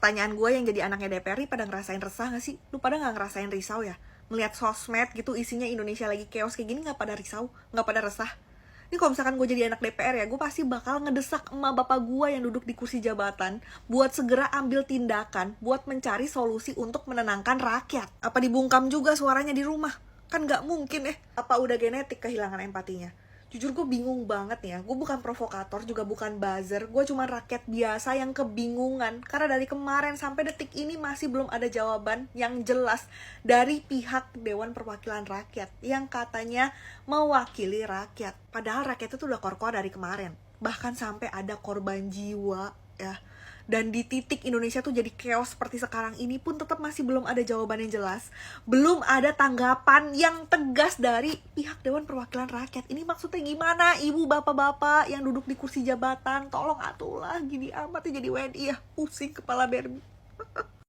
Pertanyaan gue yang jadi anaknya DPR nih, pada ngerasain resah gak sih? Lu pada gak ngerasain risau ya? Ngeliat sosmed gitu isinya Indonesia lagi chaos kayak gini, gak pada risau? Gak pada resah? Ini kalau misalkan gue jadi anak DPR ya, gue pasti bakal ngedesak emak bapak gue yang duduk di kursi jabatan buat segera ambil tindakan, buat mencari solusi untuk menenangkan rakyat. Apa dibungkam juga suaranya di rumah? Kan gak mungkin Apa udah genetik kehilangan empatinya? Jujur gue bingung banget ya. Gue bukan provokator, juga bukan buzzer. Gue cuma rakyat biasa yang kebingungan. Karena dari kemarin sampai detik ini masih belum ada jawaban yang jelas dari pihak Dewan Perwakilan Rakyat yang katanya mewakili rakyat. Padahal rakyat itu udah kor-kor dari kemarin. Bahkan sampai ada korban jiwa ya. Dan di titik Indonesia tuh jadi chaos seperti sekarang ini pun tetap masih belum ada jawaban yang jelas. Belum ada tanggapan yang tegas dari pihak Dewan Perwakilan Rakyat. Ini maksudnya gimana? Ibu bapak-bapak yang duduk di kursi jabatan, tolong atuh lah, gini amat ya jadi WNI ya. Pusing kepala Berbi.